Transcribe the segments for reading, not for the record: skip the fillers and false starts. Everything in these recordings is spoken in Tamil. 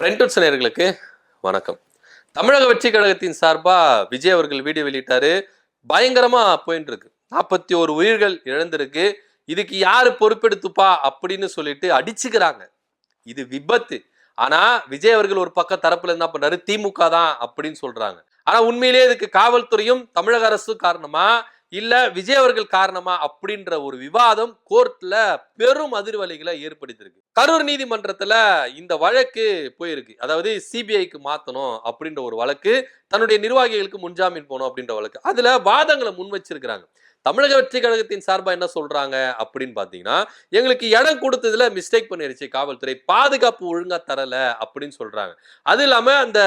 ஃப்ரெண்ட்ஸ் நேயர்களுக்கு வணக்கம். தமிழக வெற்றி கழகத்தின் சார்பா விஜய் அவர்கள் வீடியோ வெளியிட்டாரு. பயங்கரமா போயிட்டு இருக்கு. 41 உயிர்கள் இழந்திருக்கு. இதுக்கு யாரு பொறுப்பெடுத்துப்பா அப்படின்னு சொல்லிட்டு அடிச்சுக்கிறாங்க. இது விபத்து. ஆனா விஜய் அவர்கள் ஒரு பக்கம் தரப்புல என்ன பண்ணாரு, திமுக தான் அப்படின்னு சொல்றாங்க. ஆனா உண்மையிலேயே இதுக்கு காவல்துறையும் தமிழக அரசும் காரணமா இல்ல விஜய் அவர்கள் காரணமா அப்படின்ற ஒரு விவாதம் கோர்ட்ல பெரும் அதிர்வலைகளை ஏற்படுத்தியிருக்கு. கரூர் நீதிமன்றத்துல இந்த வழக்கு போயிருக்கு. அதாவது சிபிஐக்கு மாத்தணும் அப்படின்ற ஒரு வழக்கு, தன்னுடைய நிர்வாகிகளுக்கு முன்ஜாமீன் போகணும் அப்படின்ற வழக்கு. அதுல வாதங்களை முன் வச்சிருக்கிறாங்க. தமிழக வெற்றி கழகத்தின் சார்பா என்ன சொல்றாங்க அப்படின்னு பாத்தீங்கன்னா, எங்களுக்கு இடம் கொடுத்ததுல மிஸ்டேக் பண்ணிருச்சு காவல்துறை, பாதுகாப்பு ஒழுங்கா தரல அப்படின்னு சொல்றாங்க. அது இல்லாம அந்த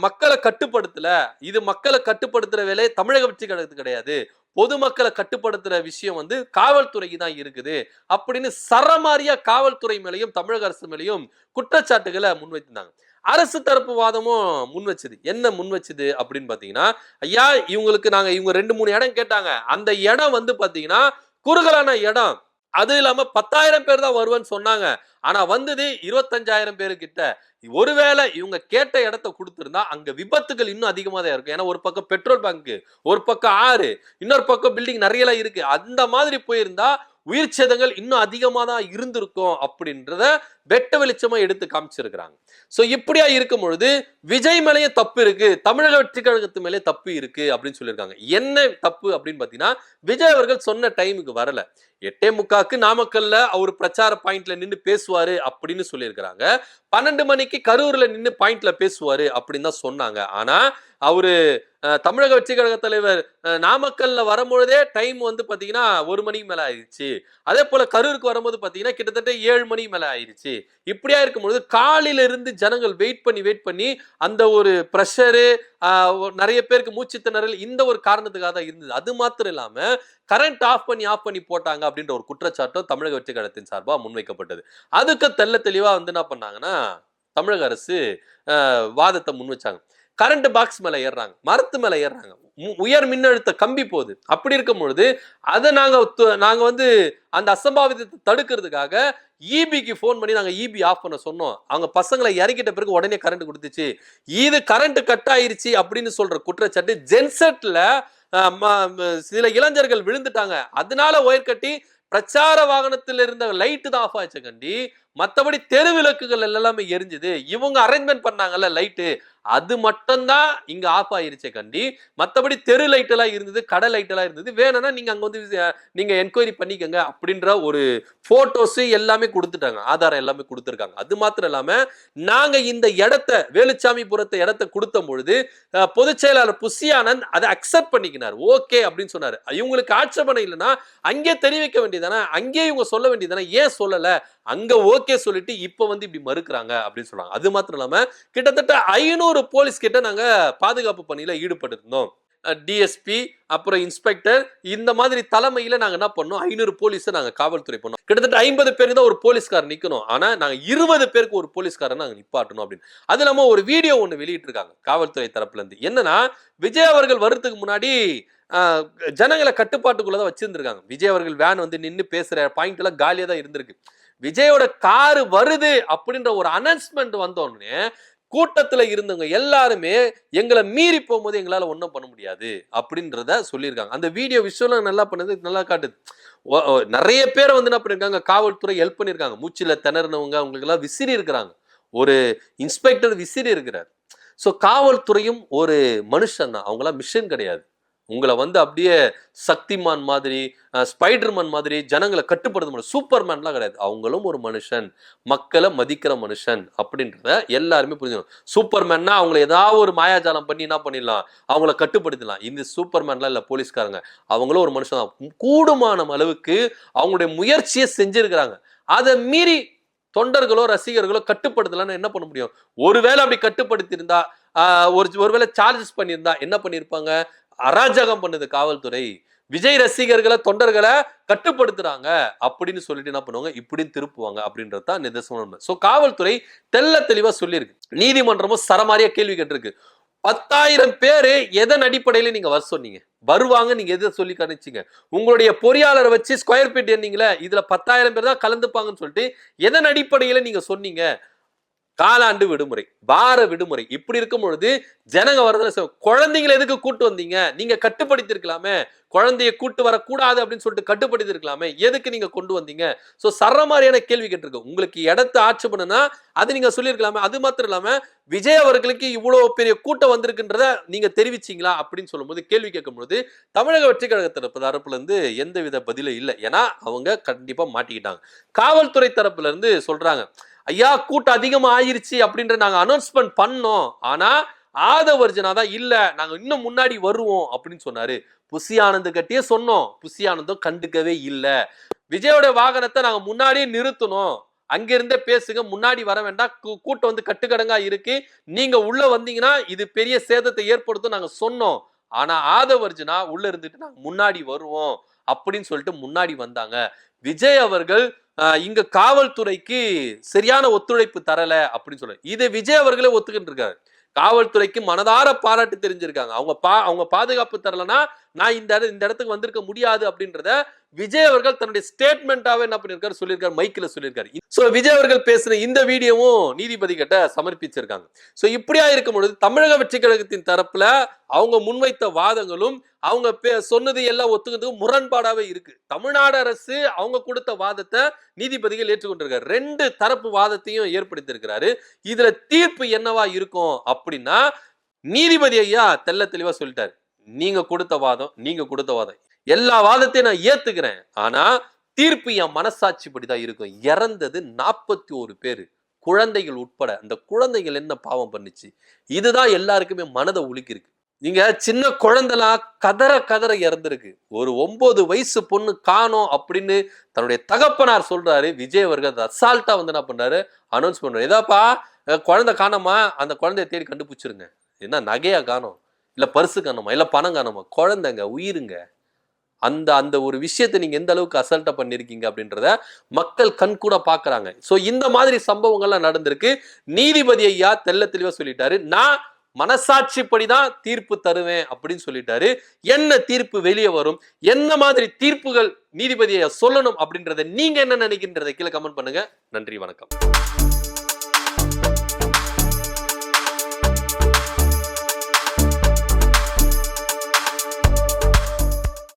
மக்களை கட்டுப்படுத்தல, இது மக்களை கட்டுப்படுத்துற வேலை தமிழக வெற்றி கழகத்துக்கு கிடையாது, பொதுமக்களை கட்டுப்படுத்துற விஷயம் வந்து காவல்துறைக்கு தான் இருக்குது அப்படின்னு சரமாரியா காவல்துறை மேலையும் தமிழக அரசு மேலையும் குற்றச்சாட்டுகளை முன்வைத்திருந்தாங்க. அரசு தரப்பு வாதமும் முன் வச்சது. என்ன முன் வச்சது அப்படின்னு பாத்தீங்கன்னா, ஐயா இவங்களுக்கு நாங்க இவங்க 2-3 இடம் கேட்டாங்க. அந்த இடம் வந்து பாத்தீங்கன்னா குறுகலான இடம். அது இல்லாம 10,000 பேர் தான் வருவேன்னு சொன்னாங்க. ஆனா வந்தது 25,000 பேரு கிட்ட. ஒருவேளை இவங்க கேட்ட இடத்த கொடுத்திருந்தா அங்க விபத்துகள் இன்னும் அதிகமா தான் இருக்கும். ஏன்னா ஒரு பக்கம் பெட்ரோல் பங்க், ஒரு பக்கம் ஆறு, இன்னொரு பக்கம் பில்டிங் நிறைய இருக்கு. அந்த மாதிரி போயிருந்தா உயிர் சேதங்கள் இன்னும் அதிகமா தான் இருந்திருக்கும் அப்படின்றத வெட்ட வெளிச்சமா எடுத்து காமிச்சிருக்கிறாங்க. சோ இப்படியா இருக்கும் பொழுது விஜய் மேலேயே தப்பு இருக்கு, தமிழக வெற்றி கழகத்து மேலே தப்பு இருக்கு அப்படின்னு சொல்லியிருக்காங்க. என்ன தப்பு அப்படின்னு பாத்தீங்கன்னா, விஜய் அவர்கள் சொன்ன டைமுக்கு வரல. 8:45க்கு நாமக்கல்ல அவர் பிரச்சார பாயிண்ட்ல நின்று பேசுவாரு அப்படின்னு சொல்லியிருக்கிறாங்க. 12 மணிக்கு கரூர்ல நின்று பாயிண்ட்ல பேசுவாரு அப்படின்னு தான் சொன்னாங்க. ஆனா அவரு தமிழக வெற்றி கழக தலைவர் நாமக்கல்ல வரும்பொழுதே டைம் வந்து பாத்தீங்கன்னா 1 மணிக்கு மேல ஆயிடுச்சு. அதே போல கரூருக்கு வரும்போது பாத்தீங்கன்னா கிட்டத்தட்ட 7 மணிக்கு மேல ஆயிடுச்சு. இப்படியா இருக்கும்பொழுது காலையில இருந்து ஜனங்கள் வெயிட் பண்ணி அந்த ஒரு பிரஷரு, நிறைய பேருக்கு மூச்சு திணறல், இந்த ஒரு காரணத்துக்காக தான் இருந்தது. அது மாத்திரம் இல்லாம கரண்ட் ஆஃப் பண்ணி போட்டாங்க அப்படின்ற ஒரு குற்றச்சாட்டும் தமிழக வெற்றி கழகத்தின் சார்பா முன்வைக்கப்பட்டது. அதுக்கு தெள்ள தெளிவா வந்து என்ன பண்ணாங்கன்னா தமிழக அரசு வாதத்தை முன் வச்சாங்க. கரண்ட் பாக்ஸ் மேல ஏறாங்க, மரத்து மேல ஏறாங்க, உயர் மின்னழுத்த கம்பி போகுது. அப்படி இருக்கும் பொழுது அதை நாங்க வந்து அந்த அசம்பாவிதத்தை தடுக்கிறதுக்காக இபிக்கு போன் பண்ணி நாங்க இபி ஆஃப் பண்ண சொன்னோம். அவங்க பசங்களை இறக்கிட்ட பிறகு உடனே கரண்ட் கொடுத்துச்சு. இது கரண்ட் கட் ஆயிருச்சு அப்படின்னு சொல்ற குற்றச்சாட்டு ஜென்செட்ல சில இளைஞர்கள் விழுந்துட்டாங்க. அதனால ஒயர் கட்டி பிரச்சார வாகனத்தில் இருந்த லைட் தான் ஆஃப் ஆச்சு கண்டி, மற்றபடி தெரு விளக்குகள் எல்லாமே எரிஞ்சுது. இவங்க அரேஞ்ச்மெண்ட் பண்ணாங்கல்ல லைட்டு, அது மட்டும்தான் இங்க ஆஃப் ஆயிருச்சே கண்டி, மற்றபடி தெரு லைட் எல்லாம் இருந்தது, கடை லைட் எல்லாம் இருந்தது. வேணும்னா நீங்க அங்க வந்து நீங்க என்கொயரி பண்ணிக்கங்க அப்படின்ற ஒரு போட்டோஸ் எல்லாமே கொடுத்துட்டாங்க, ஆதாரம் எல்லாமே கொடுத்துருக்காங்க. அது மாத்திரம் இல்லாம நாங்க இந்த இடத்த வேலுச்சாமிபுரத்தை இடத்தை கொடுத்த பொழுது பொதுச் செயலாளர் புஷியானந்த் அதை அக்செப்ட் பண்ணிக்கினார், ஓகே அப்படின்னு சொன்னாரு. இவங்களுக்கு ஆட்சேபனை இல்லைன்னா அங்கே தெரிவிக்க வேண்டியதானே, அங்கே இவங்க சொல்ல வேண்டியதானே, ஏன் சொல்லல? அங்க ஓகே சொல்லிட்டு இப்ப வந்து இப்படி மறுக்கிறாங்க அப்படின்னு சொல்றாங்க. அது மாத்திரம் இல்லாம கிட்டத்தட்ட 500 போலீஸ் கிட்ட நாங்க பாதுகாப்பு பணியில ஈடுபட்டு இருந்தோம். டிஎஸ்பி அப்புறம் இன்ஸ்பெக்டர் இந்த மாதிரி தலைமையில நாங்க என்ன பண்ணோம், 500 போலீஸை நாங்க காவல்துறை பண்ணோம். கிட்டத்தட்ட 50 பேருக்கு தான் ஒரு போலீஸ்காரர் நிக்கணும். ஆனா நாங்க 20 பேருக்கு ஒரு போலீஸ்காரர் நாங்க நிப்பாட்டணும் அப்படின்னு. அது இல்லாம ஒரு வீடியோ ஒண்ணு வெளியிட்டு இருக்காங்க காவல்துறை தரப்புல இருந்து. என்னன்னா விஜய் அவர்கள் வர்றதுக்கு முன்னாடி ஜனங்களை கட்டுப்பாட்டுக்குள்ளதான் வச்சிருந்திருக்காங்க. விஜய் அவர்கள் வேன் வந்து நின்று பேசுற பாயிண்ட் எல்லாம் காலியா தான் இருந்திருக்கு. விஜயோட காரு வருது அப்படின்ற ஒரு அனௌன்ஸ்மெண்ட் வந்தோடனே கூட்டத்துல இருந்தவங்க எல்லாருமே எங்களை மீறி போகும்போது எங்களால ஒன்றும் பண்ண முடியாது அப்படின்றத சொல்லியிருக்காங்க. அந்த வீடியோ விஷயம் நல்லா பண்ணது, நல்லா காட்டுது. நிறைய பேரை வந்து என்ன பண்ணிருக்காங்க, காவல்துறை ஹெல்ப் பண்ணிருக்காங்க. மூச்சில திணறினவங்க அவங்களுக்கு எல்லாம் விசிறி இருக்கிறாங்க. ஒரு இன்ஸ்பெக்டர் விசிறி இருக்கிறார். ஸோ காவல்துறையும் ஒரு மனுஷன் தான், அவங்களாம் மிஷன் கிடையாது. உங்களை வந்து அப்படியே சக்திமான் மாதிரி, ஸ்பைடர்மேன் மாதிரி ஜனங்களை கட்டுப்படுத்த முடியும், சூப்பர்மேன்லாம் கிடையாது. அவங்களும் ஒரு மனுஷன், மக்களை மதிக்கிற மனுஷன் அப்படின்றத எல்லாருமே புரிஞ்சுக்கணும். சூப்பர்மேன்னா அவங்களை ஏதாவது ஒரு மாயாஜாலம் பண்ணி என்ன பண்ணிடலாம், அவங்கள கட்டுப்படுத்தலாம். இந்த சூப்பர்மேன்லாம் இல்லை, போலீஸ்காரங்க அவங்களும் ஒரு மனுஷன் தான். கூடுமான அளவுக்கு அவங்களுடைய முயற்சியை செஞ்சிருக்கிறாங்க. அதை மீறி தொண்டர்களோ ரசிகர்களோ கட்டுப்படுத்தலான்னு என்ன பண்ண முடியும்? ஒருவேளை அப்படி கட்டுப்படுத்தி இருந்தா, ஒருவேளை சார்ஜஸ் பண்ணியிருந்தா என்ன பண்ணியிருப்பாங்க? அராஜகம் பண்ணுது காவல்துறை, விஜய் ரசிகர்களை தொண்டர்களை கட்டுப்படுத்துறாங்க அப்படின்னு சொல்லிட்டு என்ன பண்ணுவாங்க, இப்படின்னு திருப்புவாங்க அப்படின்றது தான் நிதர்சனம். சோ காவல்துறை தெள்ள தெளிவா சொல்லியிருக்கு. நீதிமன்றமும் சரமாரியா கேள்வி கேட்டிருக்கு. 10,000 பேரு எதன் அடிப்படையில நீங்க வர சொன்னீங்க, வருவாங்க நீங்க எதை சொல்லி கணிச்சீங்க? உங்களுடைய பொறியாளரை வச்சு ஸ்கொயர் ஃபீட் எண்ணீங்களே, இதுல 10,000 பேர் தான் கலந்துப்பாங்கன்னு சொல்லிட்டு எதன் அடிப்படையில நீங்க சொன்னீங்க? காலாண்டு விடுமுறை, வார விடுமுறை, இப்படி இருக்கும் பொழுது ஜனங்க வரதுல குழந்தைங்களை எதுக்கு கூட்டு வந்தீங்க? நீங்க கட்டுப்படுத்தி இருக்கலாமே. குழந்தைய கூட்டு வரக்கூடாது அப்படின்னு சொல்லிட்டு கட்டுப்படுத்தி இருக்கலாமே. எதுக்கு நீங்க கொண்டு வந்தீங்க? சோ சரமாரியான கேள்வி கேட்டிருக்கு. உங்களுக்கு இடத்த ஆட்சேபனைனா அது நீங்க சொல்லியிருக்கலாமே. அது மாத்திரம் இல்லாம விஜய் அவர்களுக்கு இவ்வளவு பெரிய கூட்டம் வந்திருக்குன்றத நீங்க தெரிவிச்சீங்களா அப்படின்னு சொல்லும்போது கேள்வி கேட்கும்போது தமிழக வெற்றி கழக தரப்புல இருந்து எந்தவித பதிலும் இல்லை. ஏன்னா அவங்க கண்டிப்பா மாட்டிக்கிட்டாங்க. காவல்துறை தரப்புல இருந்து சொல்றாங்க, ஐயா கூட்டம் அதிகமா ஆயிருச்சு அப்படின்ற நாங்க அனௌன்ஸ்மெண்ட் பண்ணோம். ஆனா ஆதவர்ஜனா தான் இல்ல நாங்க இன்னும் முன்னாடி வருவோம் அப்படின்னு சொன்னாரு. புசி ஆனந்த் கட்டியே சொன்னோம். புசி ஆனந்தும் கண்டுக்கவே இல்ல. விஜயோட வாகனத்தை நாங்க முன்னாடியே நிறுத்தணும். அங்கிருந்தே பேசுங்க, முன்னாடி வர வேண்டாம், கூட்டம் வந்து கட்டுக்கடங்கா இருக்கு, நீங்க உள்ள வந்தீங்கன்னா இது பெரிய சேதத்தை ஏற்படுத்தும் நாங்க சொன்னோம். ஆனா ஆதவர்ஜனா உள்ள இருந்துட்டு நாங்க முன்னாடி வருவோம் அப்படின்னு சொல்லிட்டு முன்னாடி வந்தாங்க. விஜய் அவர்கள் இங்க காவல்துறைக்கு சரியான ஒத்துழைப்பு தரல அப்படின்னு சொல்ல இது விஜய் அவர்களே ஒத்துக்கிட்டு இருக்காரு. காவல்துறைக்கு மனதார பாராட்டு தெரிஞ்சிருக்காங்க. அவங்க பாதுகாப்பு தரலனா நான் இந்த இடத்துக்கு வந்திருக்க முடியாது அப்படின்றத விஜய் அவர்கள் தன்னுடைய ஸ்டேட்மெண்டாவே என்ன பண்ணிருக்காரு சொல்லியிருக்காரு, மைக்ல சொல்லியிருக்காரு. சோ விஜய் அவர்கள் பேசின இந்த வீடியோவும் நீதிபதி கிட்ட சமர்ப்பிச்சிருக்காங்க. சோ இப்படியா இருக்கும் பொழுது தமிழக வெற்றி கழகத்தின் தரப்புல அவங்க முன்வைத்த வாதங்களும் அவங்க சொன்னது எல்லாம் ஒத்துக்கிறதுக்கு முரண்பாடாவே இருக்கு. தமிழ்நாடு அரசு அவங்க கொடுத்த வாதத்தை நீதிபதிகள் ஏற்றுக்கொண்டிருக்காரு. 2 தரப்பு வாதத்தையும் ஏற்படுத்தி இருக்கிறாரு. இதுல தீர்ப்பு என்னவா இருக்கும் அப்படின்னா நீதிபதி ஐயா தெல்ல தெளிவா சொல்லிட்டாரு, நீங்க கொடுத்த வாதம் எல்லா வாதத்தையும் நான் ஏத்துக்கிறேன். ஆனா தீர்ப்பு என் மனசாட்சிப்படிதான் இருக்கும். இறந்தது 41 பேரு, குழந்தைகள் உட்பட. அந்த குழந்தைகள் என்ன பாவம் பண்ணுச்சு? இதுதான் எல்லாருக்குமே மனதை உலுக்கி இருக்கு. நீங்க சின்ன குழந்தைலாம் கதற இறந்திருக்கு. ஒரு 9 வயசு பொண்ணு காணோம் அப்படின்னு தன்னுடைய தகப்பனார் சொல்றாரு. விஜய் அவர்கள் அசால்ட்டா வந்து என்ன பண்றாரு, அனௌன்ஸ் பண்றாரு, ஏதாப்பா குழந்தை காணோமா, அந்த குழந்தைய தேடி கண்டுபிடிச்சிருங்க. என்ன நகையா காணோம், இல்ல பர்சு காணோமா, இல்ல பணம் காணோமா, குழந்தைங்க உயிருங்க. அந்த ஒரு விஷயத்தை நீங்க எந்த அளவுக்கு அசல்ட்டா பண்ணிருக்கீங்க அப்படின்றத மக்கள் கண் கூட பாக்குறாங்க. சோ இந்த மாதிரி சம்பவங்கள்லாம் நடந்திருக்கு. நீதிபதி ஐயா தெல்ல தெளிவா சொல்லிட்டாரு, நான் மனசாட்சிப்படிதான் தீர்ப்பு தருவேன் அப்படின்னு சொல்லிட்டாரு. என்ன தீர்ப்பு வெளியே வரும், என்ன மாதிரி தீர்ப்புகள் நீதிபதியை சொல்லணும் அப்படின்றத நீங்க என்ன நினைக்கின்றதை கீழே கமெண்ட் பண்ணுங்க. நன்றி, வணக்கம்.